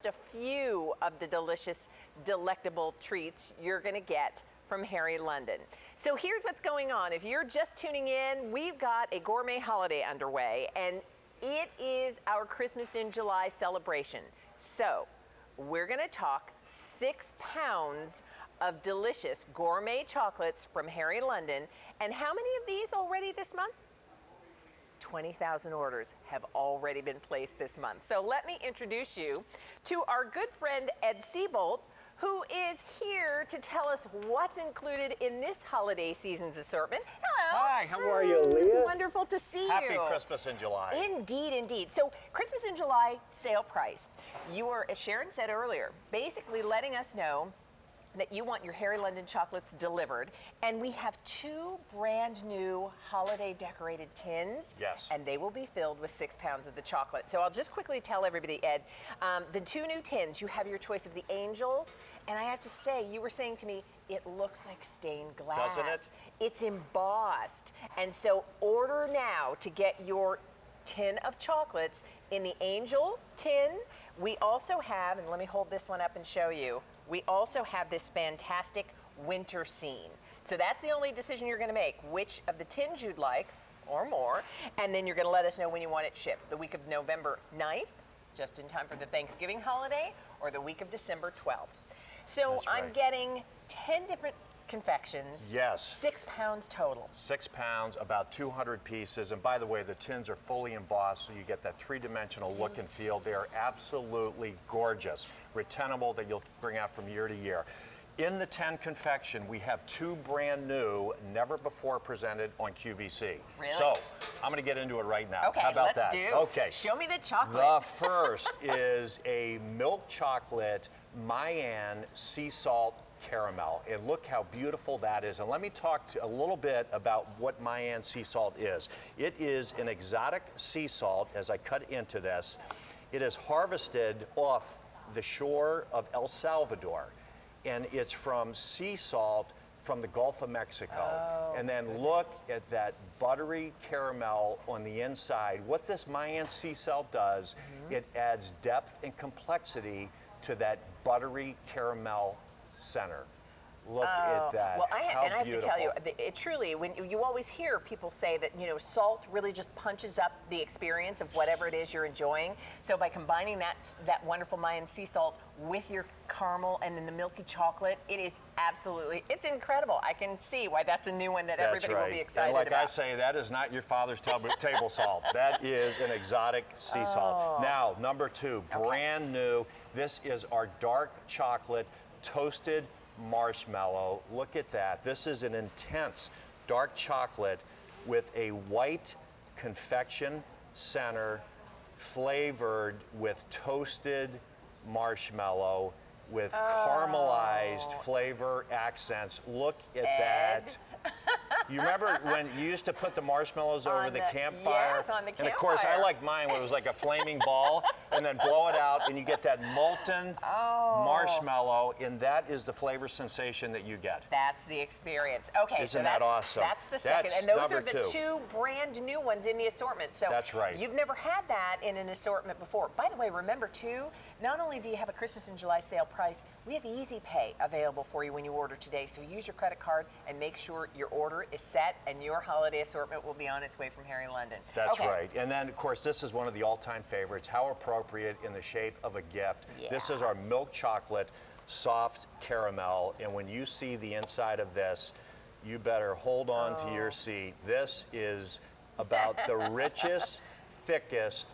a few of the delicious, delectable treats you're going to get from Harry London. So here's what's going on. If you're just tuning in, we've got a gourmet holiday underway, and it is our Christmas in July celebration. So we're going to talk 6 pounds of delicious gourmet chocolates from Harry London. And how many of these already this month? 20,000 orders have already been placed this month. So let me introduce you to our good friend Ed Seabolt, who is here to tell us what's included in this holiday season's assortment. Hello. Hi, how are you, Leah? Wonderful to see you. Happy Christmas in July. Indeed, indeed. So Christmas in July sale price. You were, as Sharon said earlier, basically letting us know that you want your Harry London chocolates delivered. And we have 2 brand new holiday decorated tins. Yes. And they will be filled with 6 pounds of the chocolate. So I'll just quickly tell everybody, Ed, the 2 new tins, you have your choice of the Angel. And I have to say, you were saying to me, it looks like stained glass. Doesn't it? It's embossed. And so order now to get your tin of chocolates in the Angel tin. We also have, and let me hold this one up and show you, we also have this fantastic winter scene. So that's the only decision you're going to make, which of the tins you'd like or more, and then you're going to let us know when you want it shipped. The week of November 9th, just in time for the Thanksgiving holiday, or the week of December 12th. So That's I'm right. getting 10 different confections. Yes. 6 pounds total. 6 pounds, about 200 pieces. And by the way, the tins are fully embossed, so you get that 3-dimensional look and feel. They are absolutely gorgeous, retenable, that you'll bring out from year to year. In the 10 confection, we have 2 brand new, never before presented on QVC. Really? So I'm going to get into it right now. Okay, How about let's that? do. Okay. Show me the chocolate. The first is a milk chocolate Mayan sea salt caramel, and look how beautiful that is. And let me talk a little bit about what Mayan sea salt is. It is an exotic sea salt. As I cut into this, it is harvested off the shore of El Salvador, and it's from sea salt from the Gulf of Mexico. Oh, and then goodness. look at that buttery caramel on the inside. What this Mayan sea salt does, it adds depth and complexity to that buttery caramel center. Look at that. Well, I have beautiful. to tell you, it truly, when you always hear people say that, you know, salt really just punches up the experience of whatever it is you're enjoying. So by combining that wonderful Mayan sea salt with your caramel and then the milky chocolate, it is absolutely, it's incredible. I can see why that's a new one that That's everybody right. will be excited and like about. I say, that is not your father's table salt. That is an exotic sea salt. Now, number 2, brand new. This is our dark chocolate toasted marshmallow. Look at that. This is an intense dark chocolate with a white confection center, flavored with toasted marshmallow with caramelized flavor accents. Look at that. You remember when you used to put the marshmallows over the campfire? Yes, on the campfire. And of course, I like mine when it was like a flaming ball, and then blow it out, and you get that molten marshmallow, and that is the flavor sensation that you get. That's the experience. Okay, Isn't so that that's awesome? That's the second, That's and those number are the 2. 2 brand new ones in the assortment. So That's right. You've never had that in an assortment before. By the way, remember too, not only do you have a Christmas in July sale price, we have Easy Pay available for you when you order today. So use your credit card and make sure your order is set, and your holiday assortment will be on its way from Harry London. That's right. And then, of course, this is one of the all-time favorites. How appropriate in the shape of a gift. Yeah. This is our milk chocolate soft caramel, and when you see the inside of this, you better hold on to your seat. This is about the richest, thickest,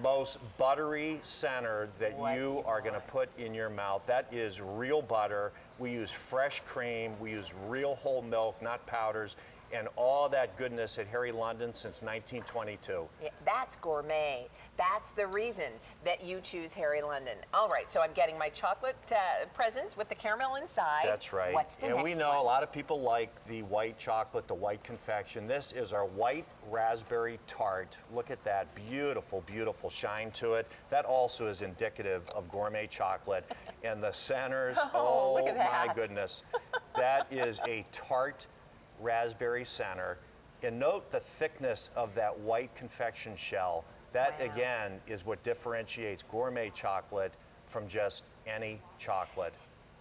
most buttery center that you are going to put in your mouth. That is real butter. We use fresh cream. We use real whole milk, not powders. and all that goodness at Harry London since 1922. Yeah, that's gourmet. That's the reason that you choose Harry London. All right, so I'm getting my chocolate presents with the caramel inside. That's right. What's the and next we know one? a lot of people like the white chocolate, the white confection. This is our white raspberry tart. Look at that beautiful, beautiful shine to it. That also is indicative of gourmet chocolate. And the centers, oh look at that. my goodness. That is a tart raspberry center. And note the thickness of that white confection shell. That Wow. again is what differentiates gourmet chocolate from just any chocolate.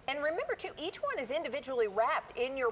And remember too, each one is individually wrapped in your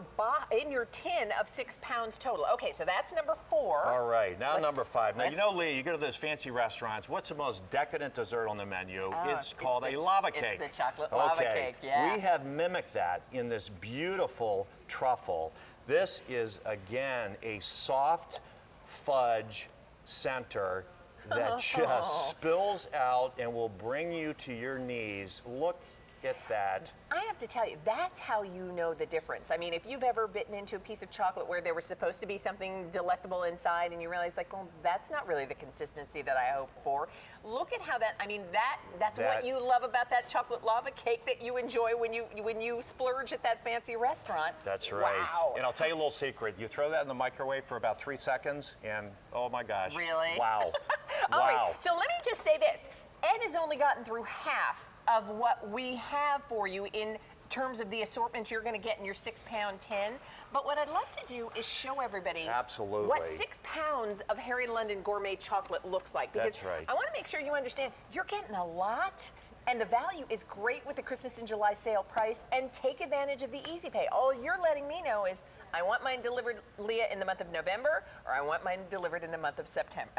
tin of 6 pounds total. Okay, so that's number 4. All right, now number 5. Now, you know, Leah, you go to those fancy restaurants, what's the most decadent dessert on the menu? It's called a lava cake. It's the chocolate lava cake, yeah. We have mimicked that in this beautiful truffle. This is, again, a soft fudge center that just spills out and will bring you to your knees. Look at that. I have to tell you, that's how you know the difference. I mean, if you've ever bitten into a piece of chocolate where there was supposed to be something delectable inside and you realize, like, well, that's not really the consistency that I hoped for. Look at how that, I mean, that's what you love about that chocolate lava cake that you enjoy when you splurge at that fancy restaurant. That's right. Wow. And I'll tell you a little secret. You throw that in the microwave for about 3 seconds and, oh my gosh. Really? Wow. All right, Wow. so let me just say this. Ed has only gotten through half of what we have for you in terms of the assortment you're going to get in your 6-pound tin. But what I'd love to do is show everybody Absolutely. what 6 pounds of Harry London gourmet chocolate looks like. Because That's right. I want to make sure you understand you're getting a lot. And the value is great with the Christmas in July sale price, and take advantage of the Easy Pay. All you're letting me know is I want mine delivered, Leah, in the month of November, or I want mine delivered in the month of September,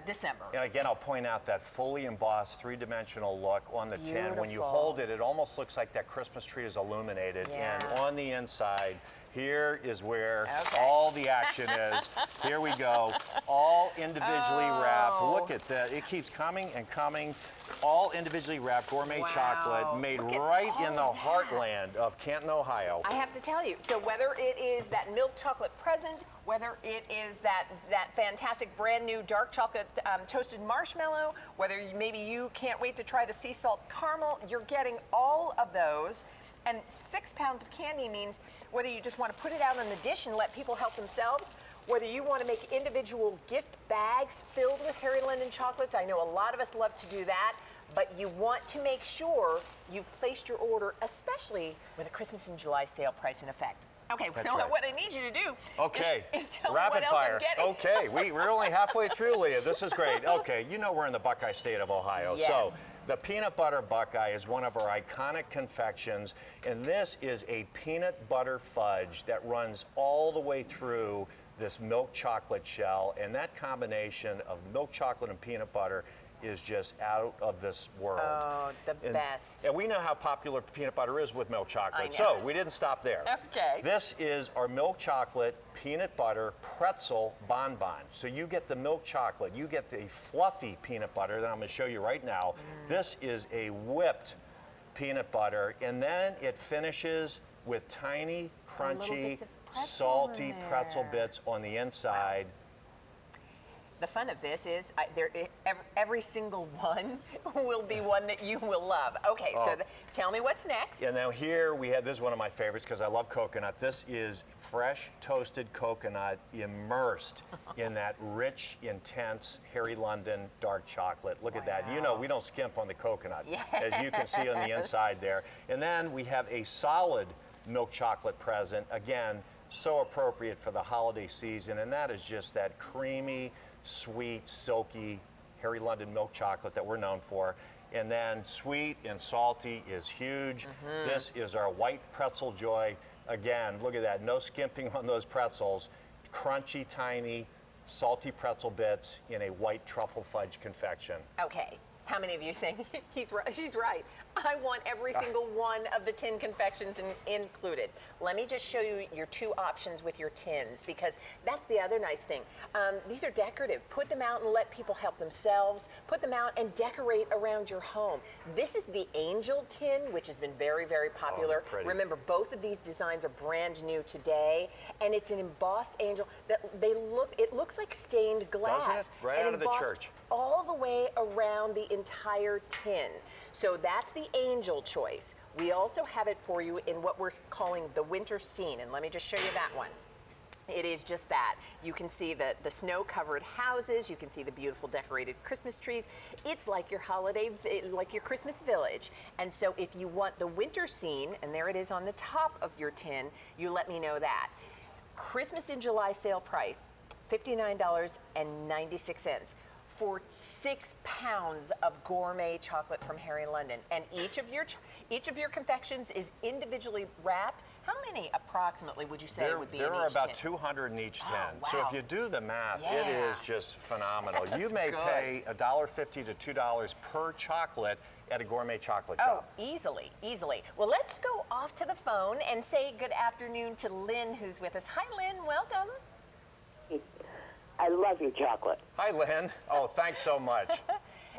December. And again, I'll point out that fully embossed 3-dimensional look on the tin. When you hold it, it almost looks like that Christmas tree is illuminated. Yeah. And on the inside, here is where all the action is. Here we go. All individually wrapped. Look at that. It keeps coming and coming. All individually wrapped gourmet chocolate made right in the heartland of Canton, Ohio. I have to tell you, so whether it is that milk chocolate present, whether it is that fantastic brand new dark chocolate toasted marshmallow, whether maybe you can't wait to try the sea salt caramel, you're getting all of those. And 6 pounds of candy means whether you just want to put it out on the dish and let people help themselves, whether you want to make individual gift bags filled with Harry London chocolates. I know a lot of us love to do that, but you want to make sure you've placed your order, especially with a Christmas in July sale price in effect. Okay, That's so right. what I need you to do is tell me Rapid what fire. else I'm getting. Okay, we're only halfway through, Leah. This is great. Okay, you know we're in the Buckeye State of Ohio. Yes. So the peanut butter Buckeye is one of our iconic confections, and this is a peanut butter fudge that runs all the way through this milk chocolate shell, and that combination of milk chocolate and peanut butter is just out of this world. Oh, the best. And we know how popular peanut butter is with milk chocolate, I know. so we didn't stop there. Okay. This is our milk chocolate peanut butter pretzel bonbon. So you get the milk chocolate, you get the fluffy peanut butter that I'm going to show you right now. This is a whipped peanut butter, and then it finishes with tiny, crunchy, bits of pretzel salty in pretzel there. bits on the inside. The fun of this is every single one will be one that you will love. Okay, so tell me what's next. And now here we have, this is one of my favorites because I love coconut. This is fresh toasted coconut immersed in that rich, intense Harry London dark chocolate. Look at that. You know, we don't skimp on the coconut, as you can see on the inside there. And then we have a solid milk chocolate present. Again, so appropriate for the holiday season, and that is just that creamy, sweet, silky Harry London milk chocolate that we're known for. And then sweet and salty is huge. This is our white pretzel joy. Again, look at that, no skimping on those pretzels. Crunchy, tiny, salty pretzel bits in a white truffle fudge confection. Okay, how many of you think she's right? I want every single one of the tin confections included. Let me just show you your 2 options with your tins, because that's the other nice thing. These are decorative. Put them out and let people help themselves. Put them out and decorate around your home. This is the Angel tin, which has been very, very popular. Pretty. Remember, both of these designs are brand new today, and it's an embossed angel that it looks like stained glass. Doesn't it? Right and out of the embossed church. all the way around the entire tin. So that's the angel choice. We also have it for you in what we're calling the winter scene, and let me just show you that one. It is just that. You can see the snow-covered houses. You can see the beautiful decorated Christmas trees. It's like your like your Christmas village. And so if you want the winter scene, and there it is on the top of your tin, you let me know that. Christmas in July sale price, $59.96. for 6 pounds of gourmet chocolate from Harry London. And each of your confections is individually wrapped. How many approximately would you say would be in each tin? There are about 200 in each tin. Wow. So if you do the math, it Yeah. is just phenomenal. You That's may good. pay $1.50 to $2 per chocolate at a gourmet chocolate shop. Oh, easily, easily. Well, let's go off to the phone and say good afternoon to Lynn, who's with us. Hi, Lynn. Welcome. I love your chocolate. Hi, Lynn. Oh, thanks so much.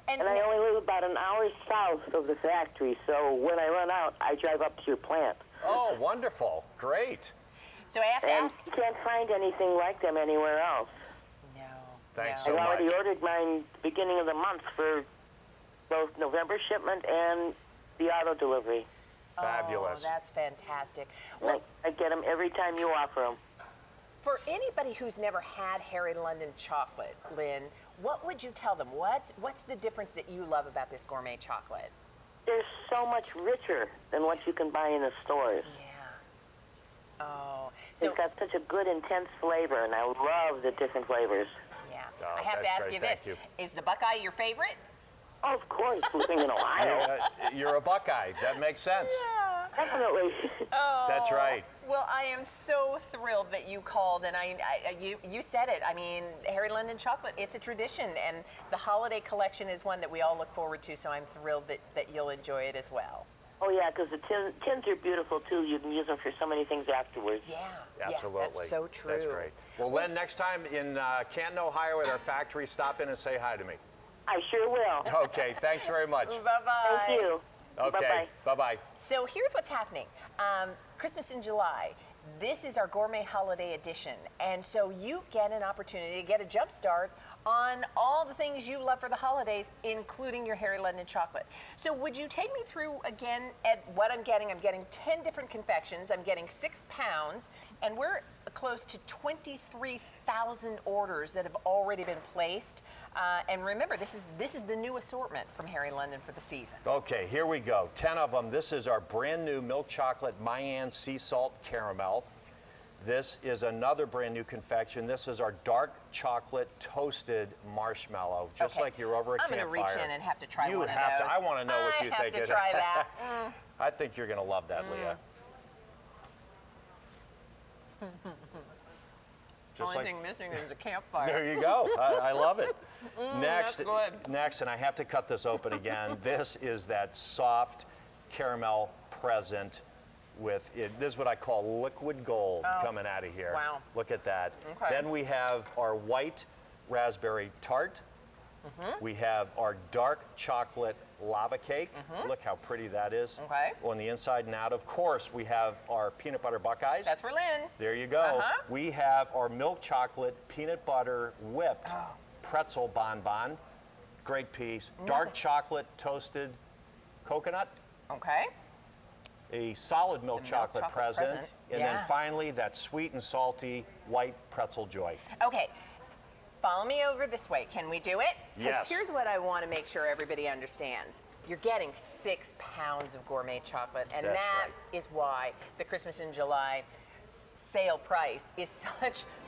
And I only live about an hour south of the factory, so when I run out, I drive up to your plant. Oh, wonderful. Great. So I have to And ask. you can't find anything like them anywhere else. No. Thanks no. so I've already much. ordered mine beginning of the month for both November shipment and the auto delivery. Fabulous. Oh, that's fantastic. Well, I get them every time you offer them. for anybody who's never had Harry London chocolate, Lynn, what would you tell them? What's the difference that you love about this gourmet chocolate? They're so much richer than what you can buy in the stores. Yeah. Oh, so It's got such a good, intense flavor, and I love the different flavors. yeah. Oh, I have to that's ask great. you this: Thank is the Buckeye your favorite? Oh, of course, living in Ohio. You're a Buckeye. That makes sense. Yeah. Definitely. Oh, That's right. Well, I am so thrilled that you called, and you said it. I mean, Harry London chocolate, it's a tradition, and the holiday collection is one that we all look forward to, so I'm thrilled that you'll enjoy it as well. Oh, yeah, because the tins are beautiful, too. You can use them for so many things afterwards. Yeah. Absolutely. Yeah, that's so true. That's great. Well, Lynn, next time in Canton, Ohio at our factory, stop in and say hi to me. I sure will. Okay, thanks very much. Bye-bye. Thank you. Okay, Bye-bye. bye-bye. So here's what's happening. Christmas in July. This is our gourmet holiday edition. And so you get an opportunity to get a jump start on all the things you love for the holidays, including your Harry London chocolate. So would you take me through again at what I'm getting? I'm getting 10 different confections. I'm getting 6 pounds, and we're close to 23,000 orders that have already been placed. And remember, this is the new assortment from Harry London for the season. Okay, here we go. 10 of them. This is our brand new milk chocolate Mayan sea salt caramel. This is another brand new confection. This is our dark chocolate toasted marshmallow, just Okay. like you're over at I'm Campfire. going to reach in and have to try You one would of have those. to. I want to know what you think. I have to try that. I think you're going to love that, Leah. Only thing missing is the campfire. There you go. I love it. that's good. Next, and I have to cut this open again. This is that soft caramel present with it. This is what I call liquid gold coming out of here. Wow. Look at that. Okay. Then we have our white raspberry tart. We have our dark chocolate lava cake. Look how pretty that is. Okay. On the inside and out. Of course, we have our peanut butter Buckeyes. That's for Lynn. There you go. We have our milk chocolate peanut butter whipped pretzel bonbon. Great piece. Dark chocolate toasted coconut. Okay. A solid milk chocolate present. And Yeah. then finally that sweet and salty white pretzel joy. Okay. Follow me over this way. Can we do it? 'Cause Yes. here's what I want to make sure everybody understands. You're getting 6 pounds of gourmet chocolate, and That's that right. is why the Christmas in July sale price is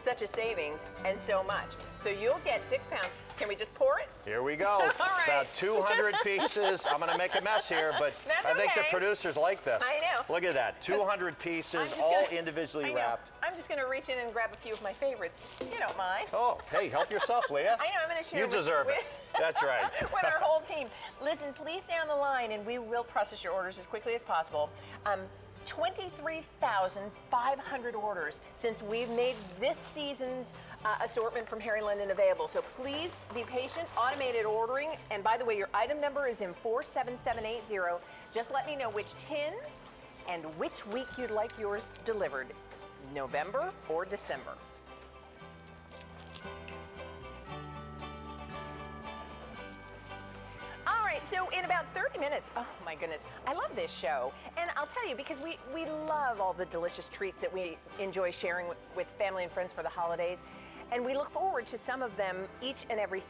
such a savings and so much. So you'll get 6 pounds. Can we just pour it? Here we go. All right. About 200 pieces. I'm going to make a mess here, but That's I think the okay. producers like this. I know. Look at that. 200 pieces, I'm just all gonna- individually I know. wrapped. I'm just going to reach in and grab a few of my favorites. You don't mind. Oh, hey, help yourself, Leah. I know, I'm going to share You with- deserve it. That's right. with our whole team. Listen, please stay on the line and we will process your orders as quickly as possible. 23,500 orders since we've made this season's assortment from Harry London available. So please be patient, automated ordering. And by the way, your item number is in 47780. Just let me know which tin and which week you'd like yours delivered, November or December. All right, so in about 30 minutes, oh my goodness, I love this show. And I'll tell you, because we love all the delicious treats that we enjoy sharing with family and friends for the holidays. And we look forward to some of them each and every season.